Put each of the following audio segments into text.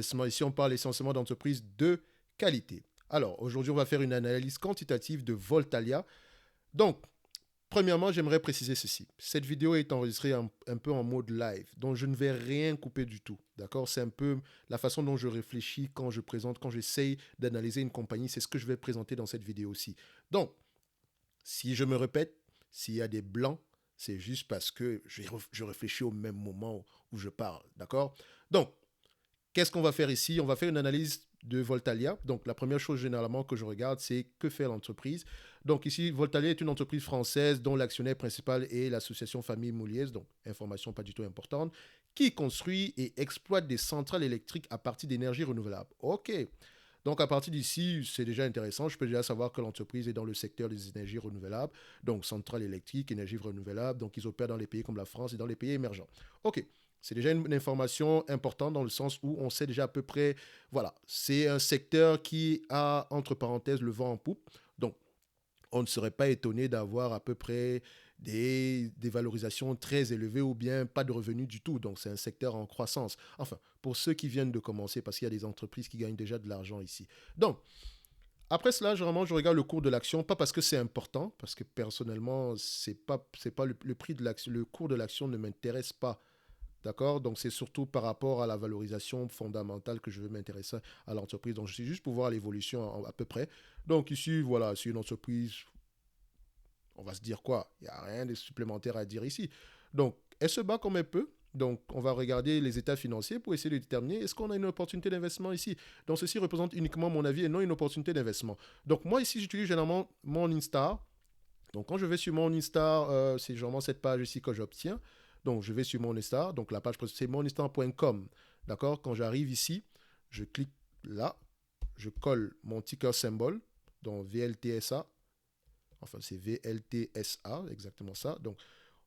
Ici, on parle essentiellement d'entreprises de qualité. Alors, aujourd'hui, on va faire une analyse quantitative de Voltalia. Donc, premièrement, j'aimerais préciser ceci. Cette vidéo est enregistrée un peu en mode live, donc je ne vais rien couper du tout. D'accord? C'est un peu la façon dont je réfléchis quand je présente, quand j'essaye d'analyser une compagnie. C'est ce que je vais présenter dans cette vidéo aussi. Donc, si je me répète, s'il y a des blancs, c'est juste parce que je réfléchis au même moment où je parle. D'accord? Donc, qu'est-ce qu'on va faire ici? On va faire une analyse de Voltalia. Donc, la première chose généralement que je regarde, c'est que fait l'entreprise. Donc, ici, Voltalia est une entreprise française dont l'actionnaire principal est l'association Famille Mouliez, donc information pas du tout importante, qui construit et exploite des centrales électriques à partir d'énergie renouvelable. OK. Donc, à partir d'ici, c'est déjà intéressant. Je peux déjà savoir que l'entreprise est dans le secteur des énergies renouvelables, donc centrales électriques, énergie renouvelable. Donc, ils opèrent dans les pays comme la France et dans les pays émergents. OK. C'est déjà une information importante dans le sens où on sait déjà à peu près, voilà, c'est un secteur qui a, entre parenthèses, le vent en poupe. Donc, on ne serait pas étonné d'avoir à peu près des valorisations très élevées ou bien pas de revenus du tout. Donc, c'est un secteur en croissance. Enfin, pour ceux qui viennent de commencer, parce qu'il y a des entreprises qui gagnent déjà de l'argent ici. Donc, après cela, généralement, je regarde le cours de l'action, pas parce que c'est important, parce que personnellement, c'est pas le prix de l'action, le cours de l'action ne m'intéresse pas. D'accord? Donc, c'est surtout par rapport à la valorisation fondamentale que je veux m'intéresser à l'entreprise. Donc, je suis juste pour voir l'évolution à peu près. Donc, ici, voilà, c'est une entreprise, on va se dire quoi? Il n'y a rien de supplémentaire à dire ici. Donc, elle se bat comme elle peut. Donc, on va regarder les états financiers pour essayer de déterminer est-ce qu'on a une opportunité d'investissement ici. Donc, ceci représente uniquement mon avis et non une opportunité d'investissement. Donc, moi, ici, j'utilise généralement mon Instar. Donc, quand je vais sur mon Instar, c'est généralement cette page ici que j'obtiens. Donc, je vais sur mon Instar. Donc, la page, c'est moninstar.com. D'accord? Quand j'arrive ici, je clique là. Je colle mon ticker symbol. Donc, VLTSA. Enfin, c'est VLTSA, exactement ça. Donc,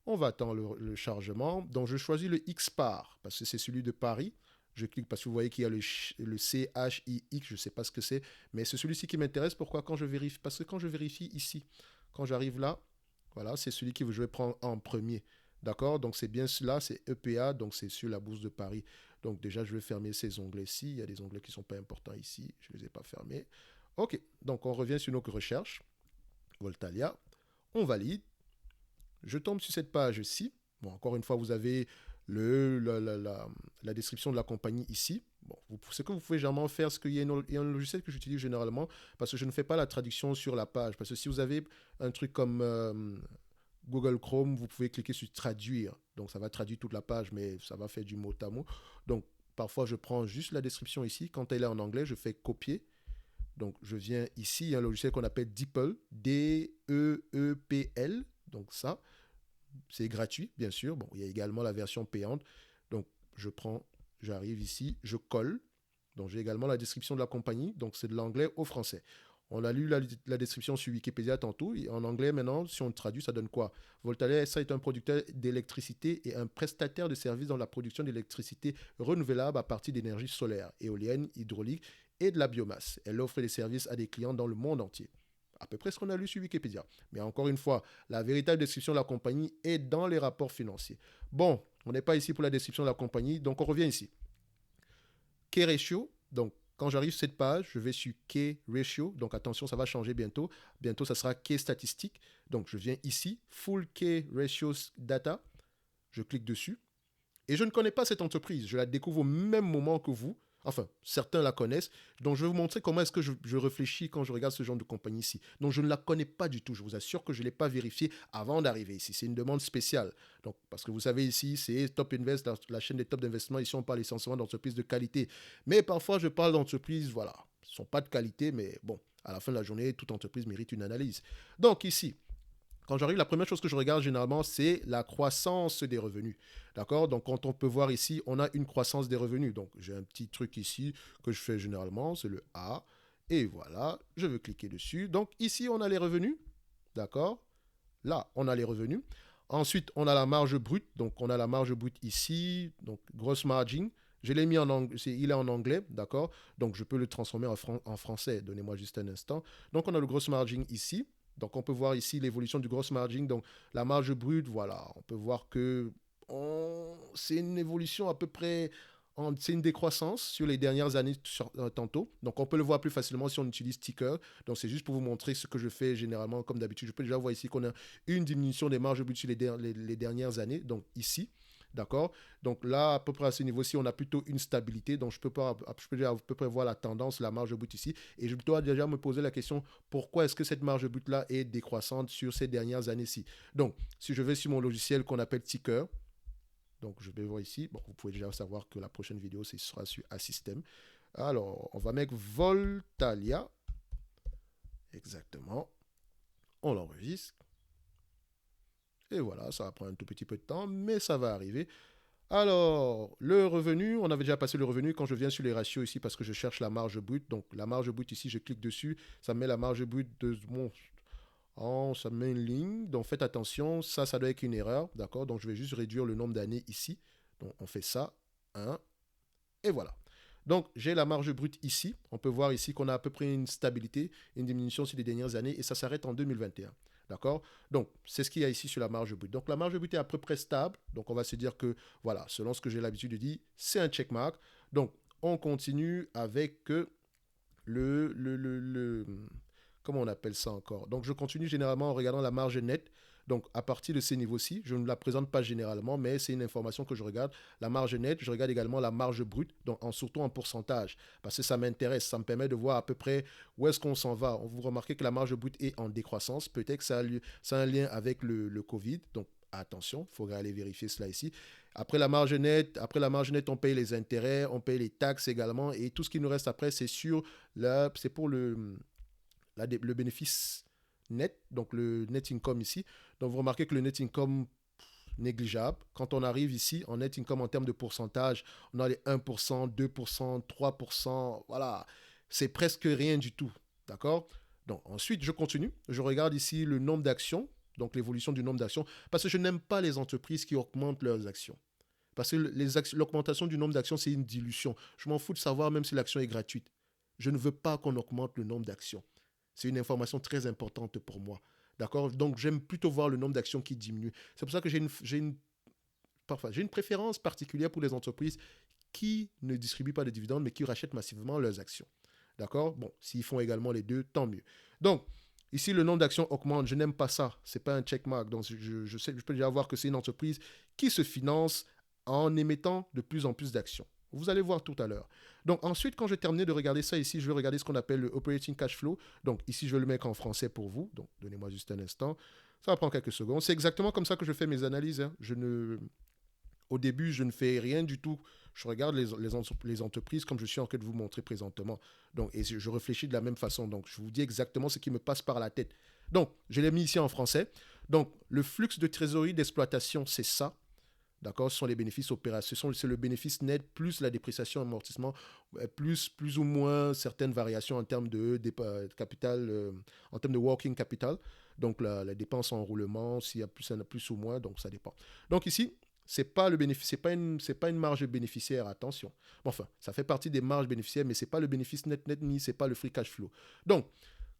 on va attendre le chargement. Donc, je choisis le XPAR parce que c'est celui de Paris. Je clique parce que vous voyez qu'il y a le CHIX, je ne sais pas ce que c'est, mais c'est celui-ci qui m'intéresse. Pourquoi? Quand je vérifie, parce que quand je vérifie ici, quand j'arrive là, voilà, c'est celui que je vais prendre en premier. D'accord? Donc, c'est bien cela, c'est EPA, donc c'est sur la bourse de Paris. Donc, déjà, je vais fermer ces onglets-ci. Il y a des onglets qui ne sont pas importants ici. Je ne les ai pas fermés. OK. Donc, on revient sur nos recherches. Voltalia. On valide. Je tombe sur cette page-ci. Bon, encore une fois, vous avez la description de la compagnie ici. Bon, ce que vous pouvez généralement faire, c'est qu'il y a un logiciel que j'utilise généralement parce que je ne fais pas la traduction sur la page. Parce que si vous avez un truc comme Google Chrome, vous pouvez cliquer sur traduire. Donc, ça va traduire toute la page, mais ça va faire du mot à mot. Donc, parfois, je prends juste la description ici. Quand elle est en anglais, je fais copier. Donc, je viens ici, il y a un logiciel qu'on appelle DeepL, D-E-E-P-L. Donc, ça, c'est gratuit, bien sûr. Bon, il y a également la version payante. Donc, j'arrive ici, je colle. Donc, j'ai également la description de la compagnie. Donc, c'est de l'anglais au français. On a lu la description sur Wikipédia tantôt. Et en anglais, maintenant, si on traduit, ça donne quoi? Voltalia SA est un producteur d'électricité et un prestataire de services dans la production d'électricité renouvelable à partir d'énergie solaire, éolienne, hydraulique et de la biomasse. Elle offre des services à des clients dans le monde entier. À peu près ce qu'on a lu sur Wikipédia. Mais encore une fois, la véritable description de la compagnie est dans les rapports financiers. Bon, on n'est pas ici pour la description de la compagnie, donc on revient ici. Key ratio, donc quand j'arrive sur cette page, je vais sur Key ratio, donc attention, ça va changer bientôt. Bientôt, ça sera Key statistique. Donc je viens ici, Full Key ratios data, je clique dessus. Et je ne connais pas cette entreprise, je la découvre au même moment que vous. Enfin, certains la connaissent. Donc, je vais vous montrer comment est-ce que je réfléchis quand je regarde ce genre de compagnie ici. Donc, je ne la connais pas du tout. Je vous assure que je ne l'ai pas vérifié avant d'arriver ici. C'est une demande spéciale. Donc, parce que vous savez ici, c'est Top Invest, la chaîne des top d'investissement. Ici, on parle essentiellement d'entreprises de qualité. Mais parfois, je parle d'entreprises, voilà, qui ne sont pas de qualité, mais bon, à la fin de la journée, toute entreprise mérite une analyse. Donc, ici, quand j'arrive, la première chose que je regarde généralement, c'est la croissance des revenus. D'accord? Donc, quand on peut voir ici, on a une croissance des revenus. Donc, j'ai un petit truc ici que je fais généralement, c'est le A. Et voilà, je veux cliquer dessus. Donc, ici, on a les revenus. D'accord? Là, on a les revenus. Ensuite, on a la marge brute. Donc, on a la marge brute ici. Donc, gross margin. Je l'ai mis en anglais, il est en anglais, d'accord? Donc, je peux le transformer en français. Donnez-moi juste un instant. Donc, on a le gross margin ici. Donc, on peut voir ici l'évolution du gross margin. Donc, la marge brute, voilà, on peut voir que c'est une évolution à peu près C'est une décroissance sur les dernières années tantôt. Donc, on peut le voir plus facilement si on utilise Ticker. Donc, c'est juste pour vous montrer ce que je fais généralement comme d'habitude. Je peux déjà voir ici qu'on a une diminution des marges brutes sur les dernières années. Donc, ici. D'accord. Donc là, à peu près à ce niveau-ci, on a plutôt une stabilité. Donc je peux déjà à peu près voir la tendance, la marge brute ici. Et je dois déjà me poser la question, pourquoi est-ce que cette marge brute-là est décroissante sur ces dernières années-ci? Donc, si je vais sur mon logiciel qu'on appelle Ticker, donc je vais voir ici, bon, vous pouvez déjà savoir que la prochaine vidéo, ce sera sur Assystem. Alors, on va mettre Voltalia. Exactement. On l'enregistre. Et voilà, ça va prendre un tout petit peu de temps, mais ça va arriver. Alors, le revenu, on avait déjà passé le revenu quand je viens sur les ratios ici parce que je cherche la marge brute. Donc, la marge brute ici, je clique dessus, ça me met la marge brute de mon... Oh, ça me met une ligne. Donc, faites attention, ça doit être une erreur. D'accord? Donc, je vais juste réduire le nombre d'années ici. Donc, on fait ça. 1. Et voilà. Donc, j'ai la marge brute ici. On peut voir ici qu'on a à peu près une stabilité, une diminution sur les dernières années et ça s'arrête en 2021. D'accord? Donc, c'est ce qu'il y a ici sur la marge brute. Donc, la marge brute est à peu près stable. Donc, on va se dire que, voilà, selon ce que j'ai l'habitude de dire, c'est un checkmark. Donc, on continue avec comment on appelle ça encore? Donc, je continue généralement en regardant la marge nette. Donc, à partir de ces niveaux-ci, je ne la présente pas généralement, mais c'est une information que je regarde. La marge nette, je regarde également la marge brute, donc surtout en pourcentage, parce que ça m'intéresse, ça me permet de voir à peu près où est-ce qu'on s'en va. Vous remarquez que la marge brute est en décroissance. Peut-être que ça a un lien avec le Covid, donc attention, il faudrait aller vérifier cela ici. Après la marge nette, on paye les intérêts, on paye les taxes également, et tout ce qui nous reste après, c'est pour le bénéfice net, donc le net income ici. Donc vous remarquez que le net income négligeable. Quand on arrive ici en net income en termes de pourcentage, on a les 1%, 2%, 3%, voilà. C'est presque rien du tout, d'accord? Donc ensuite, je continue. Je regarde ici le nombre d'actions, donc l'évolution du nombre d'actions, parce que je n'aime pas les entreprises qui augmentent leurs actions. Parce que l'augmentation du nombre d'actions, c'est une dilution. Je m'en fous de savoir même si l'action est gratuite. Je ne veux pas qu'on augmente le nombre d'actions. C'est une information très importante pour moi. D'accord? Donc, j'aime plutôt voir le nombre d'actions qui diminue. C'est pour ça que j'ai une préférence particulière pour les entreprises qui ne distribuent pas de dividendes, mais qui rachètent massivement leurs actions. D'accord? Bon, s'ils font également les deux, tant mieux. Donc, ici, le nombre d'actions augmente. Je n'aime pas ça. Ce n'est pas un checkmark. Donc, je peux déjà voir que c'est une entreprise qui se finance en émettant de plus en plus d'actions. Vous allez voir tout à l'heure. Donc ensuite, quand j'ai terminé de regarder ça ici, je vais regarder ce qu'on appelle le operating cash flow. Donc ici, je vais le mettre en français pour vous. Donc donnez-moi juste un instant. Ça va prendre quelques secondes. C'est exactement comme ça que je fais mes analyses. Hein. Au début, je ne fais rien du tout. Je regarde les entreprises comme je suis en train de vous montrer présentement. Donc, et je réfléchis de la même façon. Donc, je vous dis exactement ce qui me passe par la tête. Donc, je l'ai mis ici en français. Donc, le flux de trésorerie d'exploitation, c'est ça. D'accord, ce sont les bénéfices opérationnels, c'est le bénéfice net plus la dépréciation amortissement, plus ou moins certaines variations en termes de capital, en termes de working capital. Donc la dépense en roulement, s'il y a plus ou moins, donc ça dépend. Donc ici, c'est pas le bénéfice, c'est pas une marge bénéficiaire, attention. Enfin, ça fait partie des marges bénéficiaires, mais c'est pas le bénéfice net ni c'est pas le free cash flow. Donc,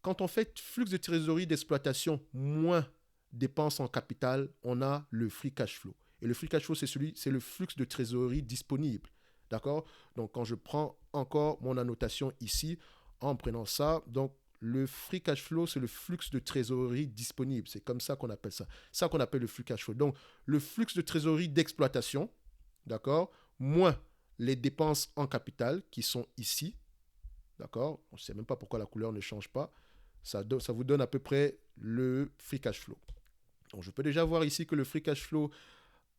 quand on fait flux de trésorerie d'exploitation moins dépenses en capital, on a le free cash flow. Et le free cash flow, c'est le flux de trésorerie disponible. D'accord? Donc, quand je prends encore mon annotation ici, en prenant ça, donc le free cash flow, c'est le flux de trésorerie disponible. C'est comme ça qu'on appelle ça. Ça qu'on appelle le free cash flow. Donc, le flux de trésorerie d'exploitation, d'accord, moins les dépenses en capital qui sont ici, d'accord? On ne sait même pas pourquoi la couleur ne change pas. Ça vous donne à peu près le free cash flow. Donc, je peux déjà voir ici que le free cash flow,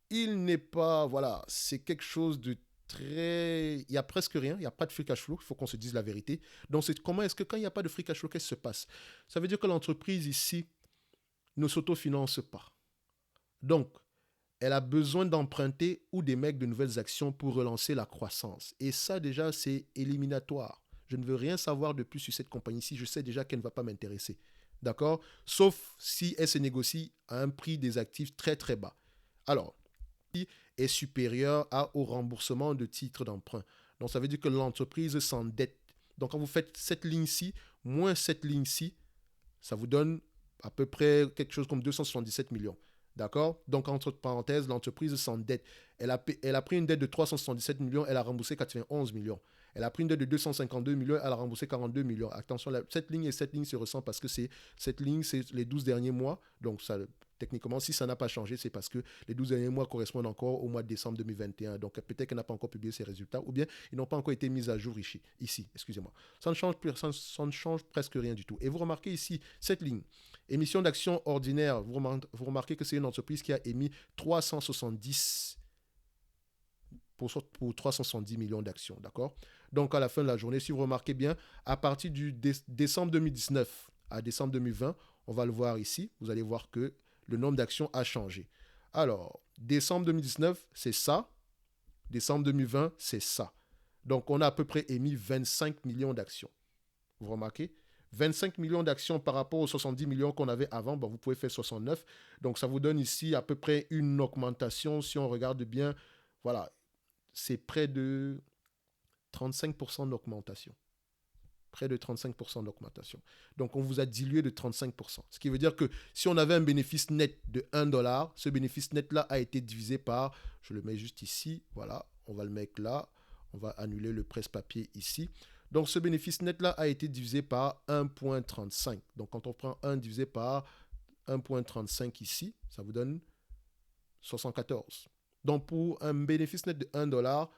il n'est pas, voilà, c'est quelque chose de très... Il n'y a presque rien, il n'y a pas de free cash flow, il faut qu'on se dise la vérité. Donc, comment est-ce que quand il n'y a pas de free cash flow, qu'est-ce qui se passe? Ça veut dire que l'entreprise ici ne s'autofinance pas. Donc, elle a besoin d'emprunter ou d'émettre de nouvelles actions pour relancer la croissance. Et ça, déjà, c'est éliminatoire. Je ne veux rien savoir de plus sur cette compagnie-ci. Je sais déjà qu'elle ne va pas m'intéresser. D'accord? Sauf si elle se négocie à un prix des actifs très, très bas. Alors, est supérieur au remboursement de titres d'emprunt. Donc, ça veut dire que l'entreprise s'endette. Donc, quand vous faites cette ligne-ci, moins cette ligne-ci, ça vous donne à peu près quelque chose comme 277 millions. D'accord? Donc, entre parenthèses, l'entreprise s'endette. Elle a pris une dette de 377 millions, elle a remboursé 91 millions. Elle a pris une dette de 252 millions, elle a remboursé 42 millions. Attention, cette ligne et cette ligne se ressemblent parce que cette ligne, c'est les 12 derniers mois. Donc, ça, techniquement, si ça n'a pas changé, c'est parce que les 12 derniers mois correspondent encore au mois de décembre 2021. Donc, peut-être qu'elle n'a pas encore publié ses résultats ou bien ils n'ont pas encore été mis à jour ici. Excusez-moi. Ça ne change presque rien du tout. Et vous remarquez ici, cette ligne, émission d'actions ordinaire, vous remarquez que c'est une entreprise qui a émis 370 pour 370 millions d'actions, d'accord? Donc, à la fin de la journée, si vous remarquez bien, à partir du décembre 2019 à décembre 2020, on va le voir ici, vous allez voir que le nombre d'actions a changé. Alors, décembre 2019, c'est ça. Décembre 2020, c'est ça. Donc, on a à peu près émis 25 millions d'actions. Vous remarquez? 25 millions d'actions par rapport aux 70 millions qu'on avait avant, bon, vous pouvez faire 69. Donc, ça vous donne ici à peu près une augmentation. Si on regarde bien, voilà, c'est près de 35% d'augmentation. Près de 35% d'augmentation. Donc, on vous a dilué de 35%. Ce qui veut dire que si on avait un bénéfice net de 1 dollar, ce bénéfice net-là a été divisé par, je le mets juste ici, voilà, on va le mettre là, on va annuler le presse-papier ici. Donc, ce bénéfice net-là a été divisé par 1,35. Donc, quand on prend 1 divisé par 1,35 ici, ça vous donne 74. Donc, pour un bénéfice net de 1 dollar,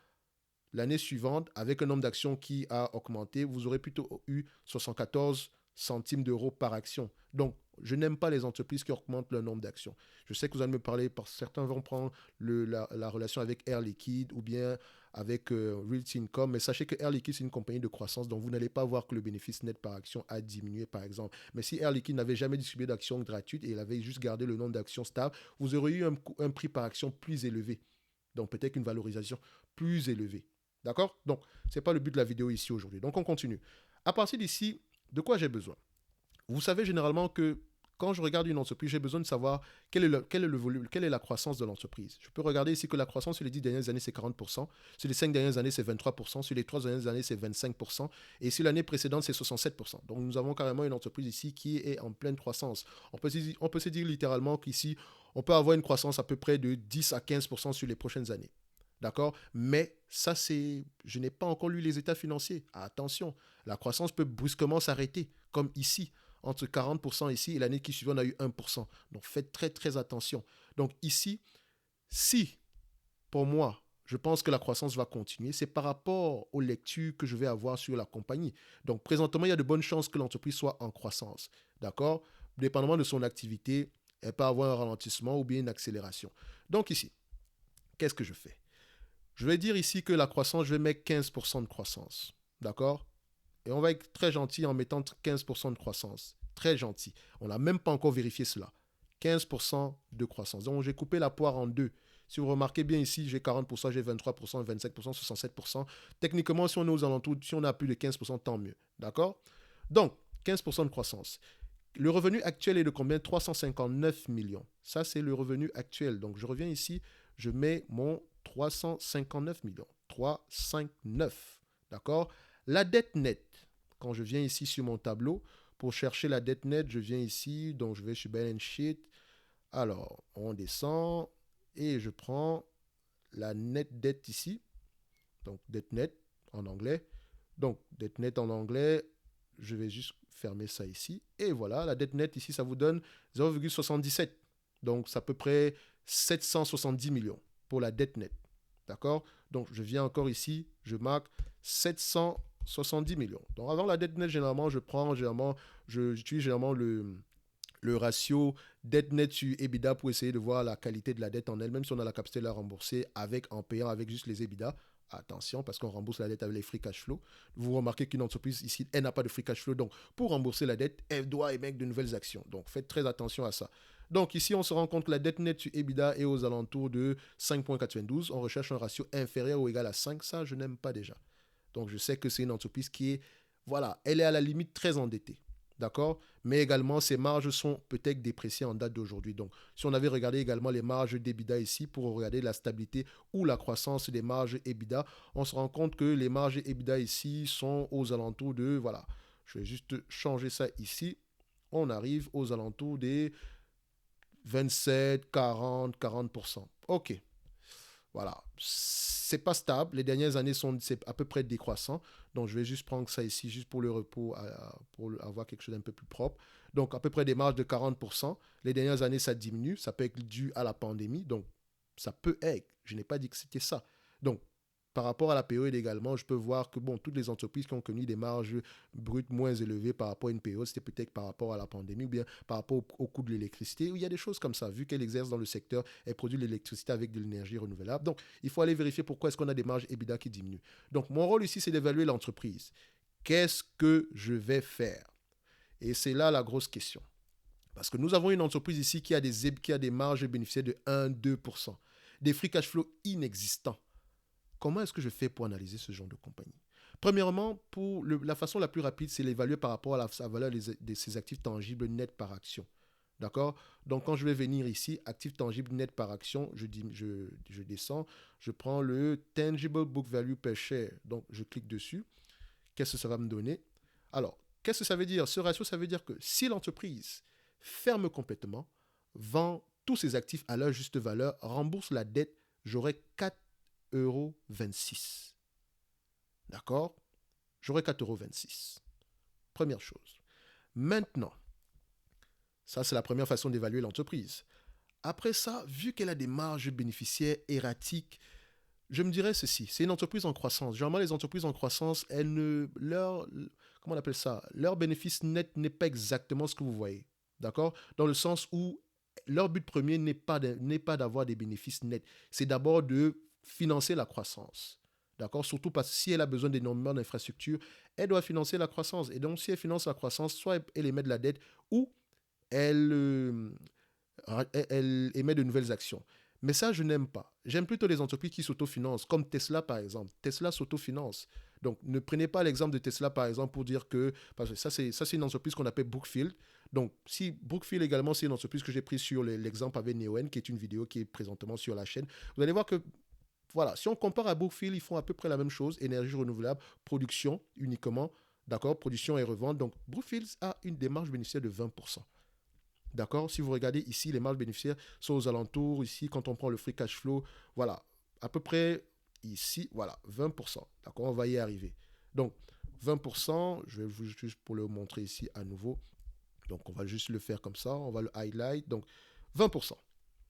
l'année suivante, avec un nombre d'actions qui a augmenté, vous aurez plutôt eu 74 centimes d'euros par action. Donc, je n'aime pas les entreprises qui augmentent le nombre d'actions. Je sais que vous allez me parler, certains vont prendre la relation avec Air Liquide ou bien avec Realty Income, mais sachez que Air Liquide, c'est une compagnie de croissance, donc vous n'allez pas voir que le bénéfice net par action a diminué, par exemple. Mais si Air Liquide n'avait jamais distribué d'actions gratuites et il avait juste gardé le nombre d'actions stable, vous aurez eu un prix par action plus élevé. Donc, peut-être une valorisation plus élevée. D'accord? Donc, ce n'est pas le but de la vidéo ici aujourd'hui. Donc, on continue. À partir d'ici, de quoi j'ai besoin? Vous savez généralement que quand je regarde une entreprise, j'ai besoin de savoir quel est le volume, quelle est la croissance de l'entreprise. Je peux regarder ici que la croissance sur les 10 dernières années, c'est 40%. Sur les 5 dernières années, c'est 23%. Sur les 3 dernières années, c'est 25%. Et sur l'année précédente, c'est 67%. Donc, nous avons carrément une entreprise ici qui est en pleine croissance. On peut se dire littéralement qu'ici, on peut avoir une croissance à peu près de 10 à 15% sur les prochaines années. D'accord? Mais ça, je n'ai pas encore lu les états financiers. Attention, la croissance peut brusquement s'arrêter, comme ici, entre 40% ici et l'année qui suit, on a eu 1%. Donc, faites très, très attention. Donc, ici, si, pour moi, je pense que la croissance va continuer, c'est par rapport aux lectures que je vais avoir sur la compagnie. Donc, présentement, il y a de bonnes chances que l'entreprise soit en croissance. D'accord? Dépendamment de son activité, elle peut avoir un ralentissement ou bien une accélération. Donc, ici, qu'est-ce que je fais? Je vais dire ici que la croissance, je vais mettre 15% de croissance. D'accord? Et on va être très gentil en mettant 15% de croissance. Très gentil. On n'a même pas encore vérifié cela. 15% de croissance. Donc, j'ai coupé la poire en deux. Si vous remarquez bien ici, j'ai 40%, j'ai 23%, 25%, 67%. Techniquement, si on est aux alentours, si on a plus de 15%, tant mieux. D'accord? Donc, 15% de croissance. Le revenu actuel est de combien? 359 millions. Ça, c'est le revenu actuel. Donc, je reviens ici, je mets mon 359 millions. 359. D'accord? La dette nette, quand je viens ici sur mon tableau, pour chercher la dette nette, je viens ici, donc je vais sur Balance Sheet. Alors, on descend et je prends la net dette ici. Donc, dette nette en anglais. Donc, dette nette en anglais, je vais juste fermer ça ici. Et voilà, la dette nette ici, ça vous donne 0,77. Donc, c'est à peu près 770 millions pour la dette nette. D'accord? Donc, je viens encore ici, je marque 770 millions. Donc, avant la dette nette, j'utilise généralement le ratio dette nette sur EBITDA pour essayer de voir la qualité de la dette en elle, même si on a la capacité de la rembourser en payant avec juste les EBITDA. Attention, parce qu'on rembourse la dette avec les free cash flow. Vous remarquez qu'une entreprise ici, elle n'a pas de free cash flow. Donc, pour rembourser la dette, elle doit émettre de nouvelles actions. Donc, faites très attention à ça. Donc, ici, on se rend compte que la dette nette sur EBITDA est aux alentours de 5,92. On recherche un ratio inférieur ou égal à 5. Ça, je n'aime pas déjà. Donc, je sais que c'est une entreprise qui est, voilà, elle est à la limite très endettée. D'accord? Mais également, ces marges sont peut-être dépréciées en date d'aujourd'hui. Donc, si on avait regardé également les marges d'EBITDA ici pour regarder la stabilité ou la croissance des marges EBITDA, on se rend compte que les marges EBITDA ici sont aux alentours de, voilà, je vais juste changer ça ici. On arrive aux alentours des 27, 40, 40%. OK. Voilà. C'est pas stable. Les dernières années c'est à peu près décroissant. Donc, je vais juste prendre ça ici, juste pour le repos, pour avoir quelque chose d'un peu plus propre. Donc, à peu près des marges de 40%. Les dernières années, ça diminue. Ça peut être dû à la pandémie. Donc, ça peut être. Je n'ai pas dit que c'était ça. Donc, par rapport à la période également, je peux voir que bon, toutes les entreprises qui ont connu des marges brutes moins élevées par rapport à une période, c'était peut-être par rapport à la pandémie ou bien par rapport au coût de l'électricité. Il y a des choses comme ça, vu qu'elle exerce dans le secteur, elle produit de l'électricité avec de l'énergie renouvelable. Donc, il faut aller vérifier pourquoi est-ce qu'on a des marges EBITDA qui diminuent. Donc, mon rôle ici, c'est d'évaluer l'entreprise. Qu'est-ce que je vais faire? Et c'est là la grosse question. Parce que nous avons une entreprise ici qui a des marges bénéficiaires de 1-2%, des free cash flow inexistants. Comment est-ce que je fais pour analyser ce genre de compagnie? Premièrement, la façon la plus rapide, c'est l'évaluer par rapport à la valeur de ses actifs tangibles nets par action. D'accord? Donc, quand je vais venir ici, actifs tangibles net par action, je descends, je prends le Tangible Book Value per Share. Donc, je clique dessus. Qu'est-ce que ça va me donner? Alors, qu'est-ce que ça veut dire? Ce ratio, ça veut dire que si l'entreprise ferme complètement, vend tous ses actifs à leur juste valeur, rembourse la dette, j'aurai 4,26 €. D'accord? J'aurai 4,26 €. Première chose. Maintenant, ça c'est la première façon d'évaluer l'entreprise. Après ça, vu qu'elle a des marges bénéficiaires erratiques, je me dirais ceci, c'est une entreprise en croissance. Généralement, les entreprises en croissance, comment on appelle ça? Leur bénéfice net n'est pas exactement ce que vous voyez. D'accord? Dans le sens où leur but premier n'est pas d'avoir des bénéfices nets. C'est d'abord de financer la croissance. D'accord? Surtout parce que si elle a besoin d'énormément d'infrastructures, elle doit financer la croissance. Et donc, si elle finance la croissance, soit elle émet de la dette ou elle, elle émet de nouvelles actions. Mais ça, je n'aime pas. J'aime plutôt les entreprises qui s'autofinancent, comme Tesla par exemple. Tesla s'autofinance. Donc, ne prenez pas l'exemple de Tesla par exemple pour dire que, parce que ça c'est une entreprise qu'on appelle Brookfield. Donc, si Brookfield également, c'est une entreprise que j'ai prise sur l'exemple avec Neoen, qui est une vidéo qui est présentement sur la chaîne. Vous allez voir que, voilà, si on compare à Brookfield, ils font à peu près la même chose, énergie renouvelable, production uniquement, d'accord, production et revente. Donc, Brookfield a une démarche bénéficiaire de 20%. D'accord? Si vous regardez ici, les marges bénéficiaires sont aux alentours. Ici, quand on prend le free cash flow, voilà, à peu près ici, voilà, 20%. D'accord? On va y arriver. Donc, 20%, je vais vous juste pour le montrer ici à nouveau. Donc, on va juste le faire comme ça. On va le highlight. Donc, 20%.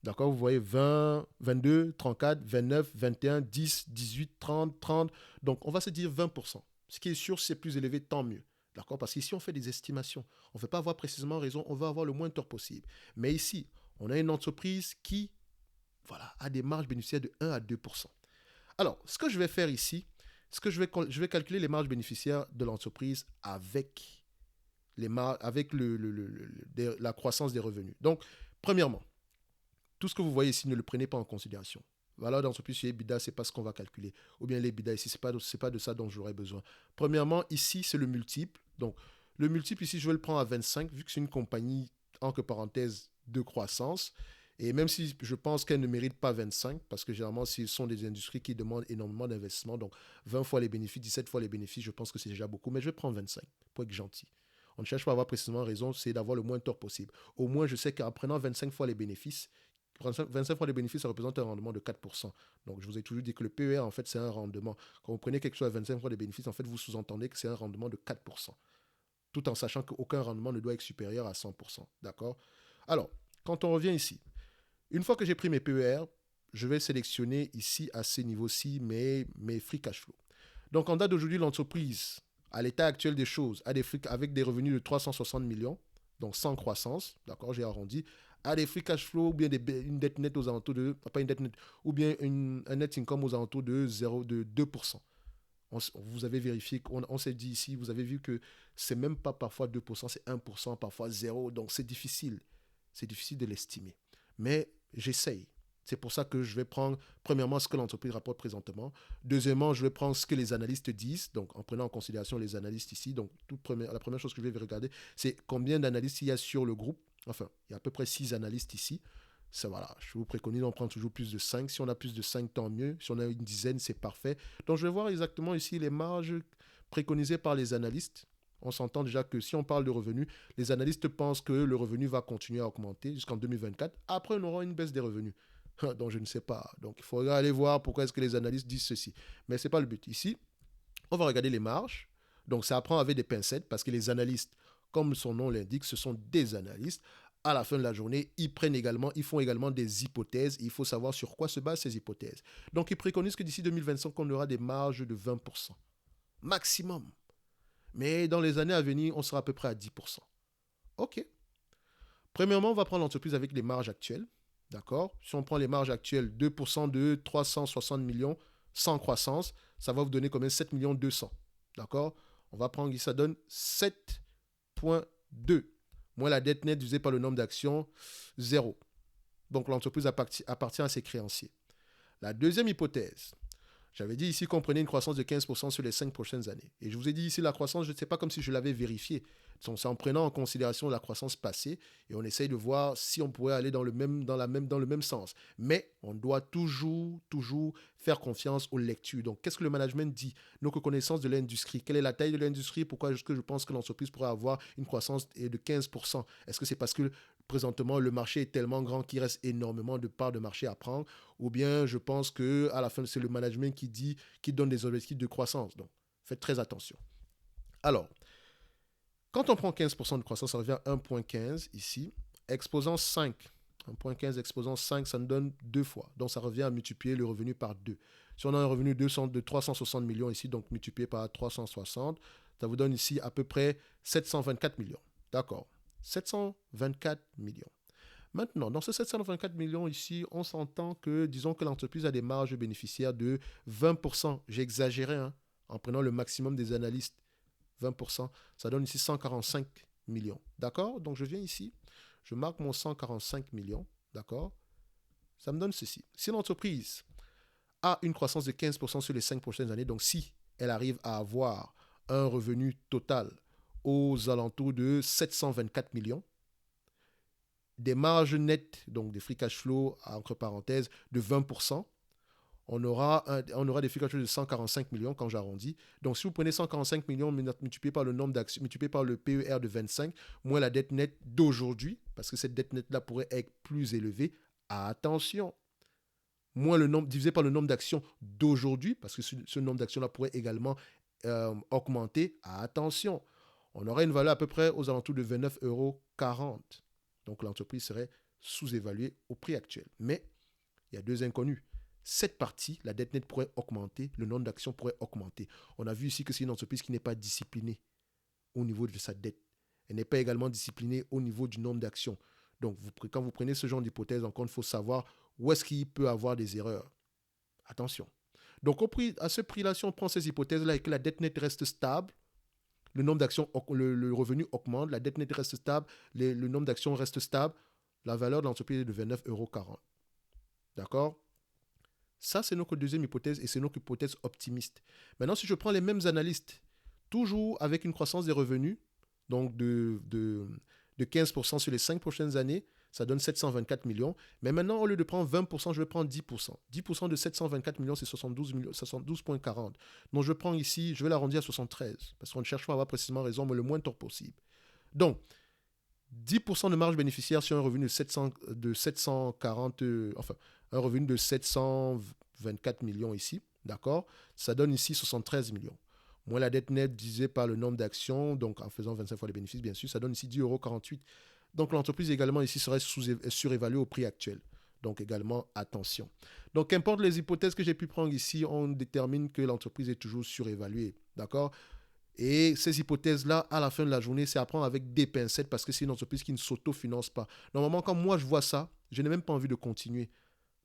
D'accord? Vous voyez 20, 22, 34, 29, 21, 10, 18, 30, 30. Donc, on va se dire 20%. Ce qui est sûr, si c'est plus élevé, tant mieux. D'accord? Parce qu'ici, on fait des estimations. On ne veut pas avoir précisément raison, on veut avoir le moins tort possible. Mais ici, on a une entreprise qui, voilà, a des marges bénéficiaires de 1 à 2%. Alors, ce que je vais faire ici, je vais calculer les marges bénéficiaires de l'entreprise avec, la croissance des revenus. Donc, premièrement, tout ce que vous voyez ici, ne le prenez pas en considération. Valeur d'entreprise chez EBITDA, ce n'est pas ce qu'on va calculer. Ou bien l'EBITDA ici, ce n'est pas de ça dont j'aurais besoin. Premièrement, ici, c'est le multiple. Donc, le multiple ici, je vais le prendre à 25, vu que c'est une compagnie, entre parenthèses, de croissance. Et même si je pense qu'elle ne mérite pas 25, parce que généralement, ce sont des industries qui demandent énormément d'investissement, donc 20 fois les bénéfices, 17 fois les bénéfices, je pense que c'est déjà beaucoup. Mais je vais prendre 25, pour être gentil. On ne cherche pas à avoir précisément raison, c'est d'avoir le moins tort possible. Au moins, je sais qu'en prenant 25 fois les bénéfices, 25 fois les bénéfices, ça représente un rendement de 4%. Donc, je vous ai toujours dit que le PER, en fait, c'est un rendement. Quand vous prenez quelque chose à 25 fois les bénéfices, en fait, vous sous-entendez que c'est un rendement de 4%. Tout en sachant qu'aucun rendement ne doit être supérieur à 100%. D'accord? Alors, quand on revient ici, une fois que j'ai pris mes PER, je vais sélectionner ici, à ces niveaux-ci, mes free cash flow. Donc, en date d'aujourd'hui, l'entreprise, à l'état actuel des choses, avec des revenus de 360 millions, donc sans croissance, d'accord, j'ai arrondi, a des free cash flow ou bien une dette nette aux alentours de, pas une dette nette, ou bien un net income aux alentours de 2%. Vous avez vérifié, on s'est dit ici, vous avez vu que c'est même pas parfois 2%, c'est 1%, parfois 0%, donc c'est difficile de l'estimer. Mais j'essaye. C'est pour ça que je vais prendre, premièrement, ce que l'entreprise rapporte présentement. Deuxièmement, je vais prendre ce que les analystes disent, donc en prenant en considération les analystes ici. Donc, la première chose que je vais regarder, c'est combien d'analystes il y a sur le groupe. Enfin, il y a à peu près 6 analystes ici. Ça, voilà, je vous préconise d'en prendre toujours plus de 5. Si on a plus de 5, tant mieux. Si on a une dizaine, c'est parfait. Donc, je vais voir exactement ici les marges préconisées par les analystes. On s'entend déjà que si on parle de revenus, les analystes pensent que le revenu va continuer à augmenter jusqu'en 2024. Après, on aura une baisse des revenus. Donc, je ne sais pas. Donc, il faudra aller voir pourquoi est-ce que les analystes disent ceci. Mais ce n'est pas le but. Ici, on va regarder les marges. Donc, ça apprend avec des pincettes parce que les analystes, comme son nom l'indique, ce sont des analystes. À la fin de la journée, ils font également des hypothèses. Il faut savoir sur quoi se basent ces hypothèses. Donc, ils préconisent que d'ici 2025, on aura des marges de 20%. Maximum. Mais dans les années à venir, on sera à peu près à 10%. OK. Premièrement, on va prendre l'entreprise avec les marges actuelles. D'accord? Si on prend les marges actuelles, 2% de 360 millions sans croissance, ça va vous donner combien? 7 millions 200. D'accord? On va prendre, ça donne 7,2. Moins la dette nette divisée par le nombre d'actions, 0. Donc l'entreprise appartient à ses créanciers. La deuxième hypothèse, j'avais dit ici qu'on prenait une croissance de 15% sur les 5 prochaines années. Et je vous ai dit ici la croissance, je ne sais pas comme si je l'avais vérifié. C'est en prenant en considération la croissance passée et on essaye de voir si on pourrait aller dans le même sens. Mais on doit toujours faire confiance aux lectures. Donc, qu'est-ce que le management dit? Nos connaissances de l'industrie. Quelle est la taille de l'industrie? Pourquoi est-ce que je pense que l'entreprise pourrait avoir une croissance de 15%? Est-ce que c'est parce que présentement, le marché est tellement grand qu'il reste énormément de parts de marché à prendre, ou bien je pense qu'à la fin, c'est le management qui donne des objectifs de croissance. Donc, faites très attention. Alors, quand on prend 15% de croissance, ça revient à 1,15 ici, exposant 5. 1,15 exposant 5, ça nous donne 2 fois. Donc, ça revient à multiplier le revenu par 2. Si on a un revenu de 360 millions ici, donc multiplié par 360, ça vous donne ici à peu près 724 millions. D'accord. 724 millions. Maintenant, dans ces 724 millions ici, on s'entend que, disons que l'entreprise a des marges bénéficiaires de 20%. J'ai exagéré, hein, en prenant le maximum des analystes. 20%, ça donne ici 145 millions. D'accord? Donc, je viens ici, je marque mon 145 millions. D'accord? Ça me donne ceci. Si l'entreprise a une croissance de 15% sur les 5 prochaines années, donc si elle arrive à avoir un revenu total aux alentours de 724 millions, des marges nettes, donc des free cash flow, entre parenthèses, de 20%, on aura des free cash flow de 145 millions quand j'arrondis. Donc, si vous prenez 145 millions multiplié par le nombre d'actions, multiplié par le PER de 25, moins la dette nette d'aujourd'hui, parce que cette dette nette-là pourrait être plus élevée, attention, moins le nombre, divisé par le nombre d'actions d'aujourd'hui, parce que ce nombre d'actions-là pourrait également augmenter, attention, on aurait une valeur à peu près aux alentours de 29,40 €. Donc l'entreprise serait sous-évaluée au prix actuel. Mais il y a deux inconnus. Cette partie, la dette nette pourrait augmenter, le nombre d'actions pourrait augmenter. On a vu ici que c'est une entreprise qui n'est pas disciplinée au niveau de sa dette. Elle n'est pas également disciplinée au niveau du nombre d'actions. Donc quand vous prenez ce genre d'hypothèse, encore il faut savoir où est-ce qu'il peut avoir des erreurs. Attention. Donc à ce prix-là, si on prend ces hypothèses-là et que la dette nette reste stable, le nombre d'actions, le revenu augmente, la dette nette reste stable, le nombre d'actions reste stable, la valeur de l'entreprise est de 29,40 €. D'accord? Ça, c'est notre deuxième hypothèse et c'est notre hypothèse optimiste. Maintenant, si je prends les mêmes analystes, toujours avec une croissance des revenus, donc de 15% sur les 5 prochaines années, ça donne 724 millions. Mais maintenant, au lieu de prendre 20%, je vais prendre 10%. 10% de 724 millions, c'est 72,40. Donc, je prends ici, je vais l'arrondir à 73, parce qu'on ne cherche pas à avoir précisément raison, mais le moins tort possible. Donc, 10% de marge bénéficiaire sur un revenu de 740, enfin, un revenu de 724 millions ici, d'accord? Ça donne ici 73 millions. Moins la dette nette divisée par le nombre d'actions, donc en faisant 25 fois les bénéfices, bien sûr, ça donne ici 10,48 €. Donc l'entreprise également ici serait surévaluée au prix actuel. Donc également, attention. Donc qu'importe les hypothèses que j'ai pu prendre ici, on détermine que l'entreprise est toujours surévaluée, d'accord? Et ces hypothèses-là, à la fin de la journée, c'est à prendre avec des pincettes parce que c'est une entreprise qui ne s'autofinance pas. Normalement, quand moi je vois ça, je n'ai même pas envie de continuer.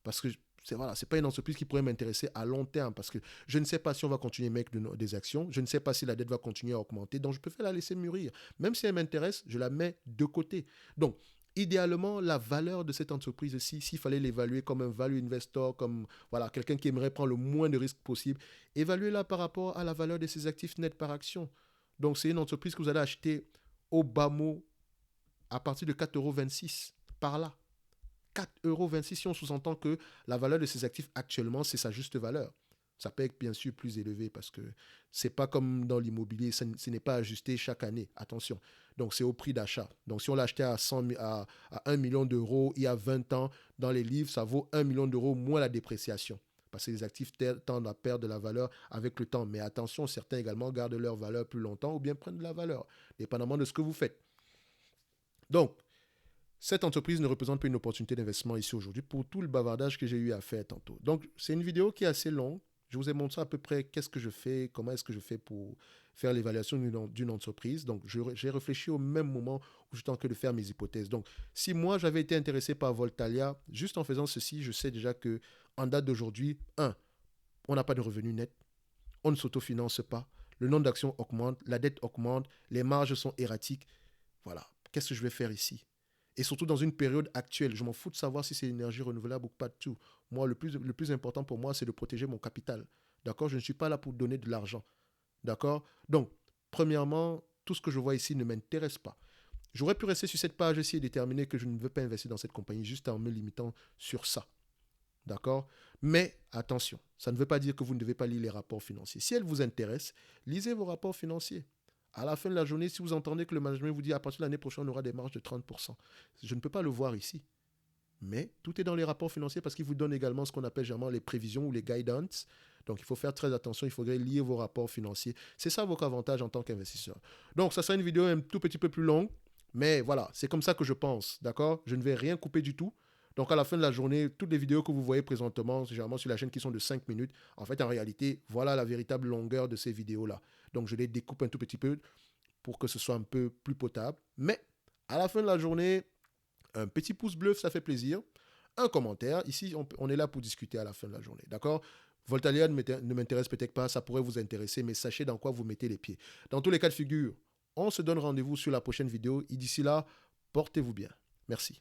Parce que c'est pas une entreprise qui pourrait m'intéresser à long terme parce que je ne sais pas si on va continuer à mettre des actions, je ne sais pas si la dette va continuer à augmenter, donc je préfère la laisser mûrir. Même si elle m'intéresse, je la mets de côté. Donc, idéalement, la valeur de cette entreprise-ci, s'il fallait l'évaluer comme un value investor, comme voilà, quelqu'un qui aimerait prendre le moins de risques possible, évaluez-la par rapport à la valeur de ses actifs nets par action. Donc, c'est une entreprise que vous allez acheter au bas mot à partir de 4,26 € par là. 4,26 € si on sous-entend que la valeur de ses actifs actuellement, c'est sa juste valeur. Ça peut être bien sûr plus élevé parce que ce n'est pas comme dans l'immobilier, ce n'est pas ajusté chaque année, attention. Donc c'est au prix d'achat. Donc si on l'achetait à 1 million d'euros il y a 20 ans, dans les livres, ça vaut 1 million d'euros moins la dépréciation. Parce que les actifs tendent à perdre de la valeur avec le temps. Mais attention, certains également gardent leur valeur plus longtemps ou bien prennent de la valeur, dépendamment de ce que vous faites. Donc, cette entreprise ne représente pas une opportunité d'investissement ici aujourd'hui pour tout le bavardage que j'ai eu à faire tantôt. Donc, c'est une vidéo qui est assez longue. Je vous ai montré à peu près qu'est-ce que je fais, comment est-ce que je fais pour faire l'évaluation d'une entreprise. Donc, j'ai réfléchi au même moment où j'étais en train de faire mes hypothèses. Donc, si moi, j'avais été intéressé par Voltalia, juste en faisant ceci, je sais déjà que en date d'aujourd'hui, on n'a pas de revenus nets, on ne s'autofinance pas, le nombre d'actions augmente, la dette augmente, les marges sont erratiques. Voilà, qu'est-ce que je vais faire ici? Et surtout dans une période actuelle, je m'en fous de savoir si c'est énergie renouvelable ou pas de tout. Moi, le plus important pour moi, c'est de protéger mon capital. D'accord? Je ne suis pas là pour donner de l'argent. D'accord? Donc, premièrement, tout ce que je vois ici ne m'intéresse pas. J'aurais pu rester sur cette page ici et déterminer que je ne veux pas investir dans cette compagnie juste en me limitant sur ça. D'accord? Mais attention, ça ne veut pas dire que vous ne devez pas lire les rapports financiers. Si elles vous intéressent, lisez vos rapports financiers. À la fin de la journée, si vous entendez que le management vous dit à partir de l'année prochaine, on aura des marges de 30%, je ne peux pas le voir ici. Mais tout est dans les rapports financiers parce qu'ils vous donnent également ce qu'on appelle généralement les prévisions ou les guidance. Donc, il faut faire très attention, il faudrait lire vos rapports financiers. C'est ça votre avantage en tant qu'investisseur. Donc, ça sera une vidéo un tout petit peu plus longue, mais voilà, c'est comme ça que je pense, d'accord? Je ne vais rien couper du tout. Donc, à la fin de la journée, toutes les vidéos que vous voyez présentement, généralement sur la chaîne qui sont de 5 minutes, en fait, en réalité, voilà la véritable longueur de ces vidéos-là. Donc, je les découpe un tout petit peu pour que ce soit un peu plus potable. Mais, à la fin de la journée, un petit pouce bleu, ça fait plaisir. Un commentaire. Ici, on est là pour discuter à la fin de la journée. D'accord? Voltalia ne m'intéresse peut-être pas, ça pourrait vous intéresser, mais sachez dans quoi vous mettez les pieds. Dans tous les cas de figure, on se donne rendez-vous sur la prochaine vidéo. Et d'ici là, portez-vous bien. Merci.